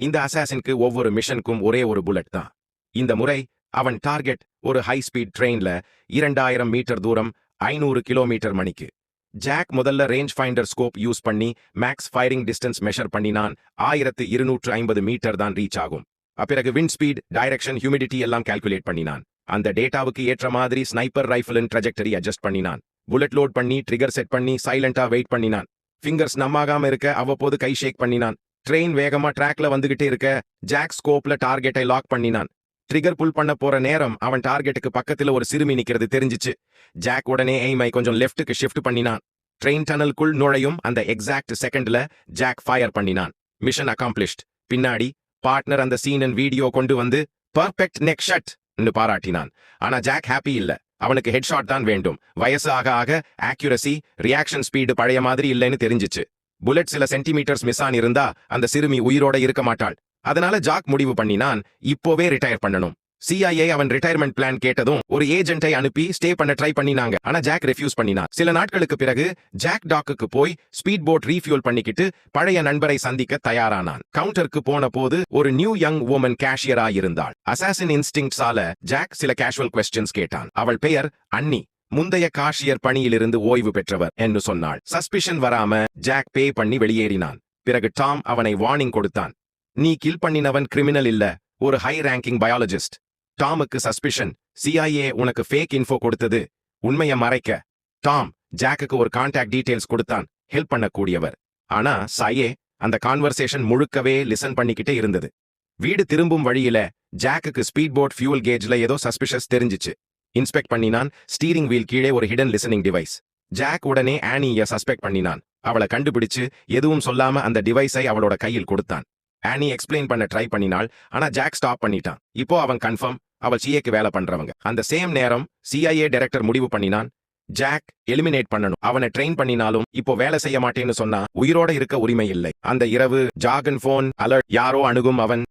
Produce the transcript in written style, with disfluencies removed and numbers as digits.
இந்த அசாசினுக்கு ஒவ்வொரு மிஷனுக்கும் ஒரே ஒரு புல்லட் தான். இந்த முறை அவன் டார்கெட் ஒரு ஹை ஸ்பீட் ட்ரெயின்ல 2000 மீட்டர் தூரம் 500 கிலோமீட்டர் மணிக்கு. ஜாக் முதல்ல ரேஞ்ச் ஃபைண்டர் ஸ்கோப் யூஸ் பண்ணி மேக்ஸ் ஃபயரிங் டிஸ்டன்ஸ் மெஷர் பண்ணினான். 1250 மீட்டர் தான் ரீச் ஆகும். அப்பிறகு விண்ட் ஸ்பீட், டைரக்ஷன், ஹியூமிடிட்டி எல்லாம் கால்குலேட் பண்ணினான். அந்த டேட்டாவுக்கு ஏற்ற மாதிரி ஸ்னைப்பர் ரைஃபிளின் ட்ரெஜெக்டரி அட்ஜஸ்ட் பண்ணினான். புல்லட் லோட் பண்ணி ட்ரிகர் செட் பண்ணி சைலண்டா வெயிட் பண்ணினான். ஃபிங்கர்ஸ் நம்மாகாம இருக்க அவ்வப்போது கை ஷேக் பண்ணினான். ட்ரெயின் வேகமா ட்ராக்ல வந்துகிட்டே இருக்க ஜாக் ஸ்கோப்ல டார்கெட்டை லாக் பண்ணினான். ட்ரிகர் புல் பண்ண போற நேரம் அவன் டார்கெட்டுக்கு பக்கத்துல ஒரு சிறுமி நிக்கிறது தெரிஞ்சிச்சு. ஜாக் உடனே எய்மை கொஞ்சம் லெஃப்ட்டுக்கு ஷிஃப்ட் பண்ணினான். ட்ரெயின் டனலுக்குள் நுழையும் அந்த எக்ஸாக்ட் செகண்ட்ல ஜாக் ஃபயர் பண்ணினான். மிஷன் அகாம்ப்ளிஷ்ட். பின்னாடி பார்ட்னர் அந்த சீனின் வீடியோ கொண்டு வந்து பர்ஃபெக்ட் நெக் ஷட் பாராட்டினான். ஆனா ஜாக் ஹாப்பி இல்ல. அவனுக்கு ஹெட்ஷாட் தான் வேண்டும். வயசு ஆக ஆக ஆக்யூரசி, ரியாக்ஷன் ஸ்பீடு பழைய மாதிரி இல்லைன்னு தெரிஞ்சிச்சு. புல்லட் சில சென்டிமீட்டர்ஸ் மிஸ் ஆன் இருந்தா அந்த சிறுமி உயிரோட இருக்க மாட்டாள். அதனால ஜாக் முடிவு பண்ணினான், இப்போவே ரிட்டையர் பண்ணணும். CIA அவன் ரிட்டையர்மெண்ட் பிளான் கேட்டதும் ஒரு ஏஜென்ட்டை அனுப்பி ஸ்டே பண்ண ட்ரை பண்ணினாங்க. ஆனா ஜாக் ரெஃப்யூஸ் பண்ணினான். சில நாட்களுக்கு பிறகு ஜாக் டாக்குக்கு போய் ஸ்பீட் போட் ரீஃபியூல் பண்ணிக்கிட்டு பழைய நண்பரை சந்திக்க தயாரானான். கவுண்டருக்கு போன போது ஒரு நியூ யங் வுமன் கேஷியரா இருந்தாள். அசாசின் இன்ஸ்டிங்ஸால ஜாக் சில கேஷுவல் கொஸ்டின்ஸ் கேட்டான். அவள் பெயர் அன்னி. முந்தைய காஷியர் பணியிலிருந்து ஓய்வு பெற்றவர் என்று சொன்னாள். சஸ்பிஷன் வராம ஜாக் பே பண்ணி வெளியேறினான். பிறகு டாம் அவனை வார்னிங் கொடுத்தான். நீ கில் பண்ணினவன் கிரிமினல் இல்ல, ஒரு ஹை ரேங்கிங் பயாலஜிஸ்ட். டாமுக்கு சஸ்பிஷன், CIA உனக்கு ஃபேக் இன்ஃபோ கொடுத்தது, உண்மையை மறைக்க. டாம் ஜாக்குக்கு ஒரு கான்டாக்ட் டீடைல்ஸ் கொடுத்தான், ஹெல்ப் பண்ணக்கூடியவர். ஆனா சாயே அந்த கான்வர்சேஷன் முழுக்கவே லிசன் பண்ணிக்கிட்டே இருந்தது. வீடு திரும்பும் வழியில ஜாக்குக்கு ஸ்பீட் போட் ஃபியூல் கேஜ்ல ஏதோ சஸ்பிஷஸ் தெரிஞ்சிச்சு. இன்ஸ்பெக்ட் பண்ணினான். ஸ்டீரிங் வீல் கீழே ஒரு ஹிடன் லிசனிங் டிவைஸ். ஜாக் உடனே ஆனிய சஸ்பெக்ட் பண்ணினான். அவளை கண்டுபிடிச்சு எதுவும் சொல்லாம அந்த டிவைஸை அவளோட கையில் கொடுத்தான். ஆனி எக்ஸ்பிளைன் பண்ண ட்ரை பண்ணினாள். ஆனா ஜாக் ஸ்டாப் பண்ணிட்டான். இப்போ அவன் கன்ஃபார்ம் அவள் CAக்கு வேலை பண்றவங்க. அந்த சேம் நேரம் CIA டைரக்டர் முடிவு பண்ணினான், ஜாக் எலிமினேட் பண்ணணும். அவனை ட்ரெயின் பண்ணினாலும் இப்போ வேலை செய்ய மாட்டேன்னு சொன்னா உயிரோட இருக்க உரிமை இல்லை. அந்த இரவு ஜாகன் போன் அலர்ட், யாரோ அணுகும் அவன்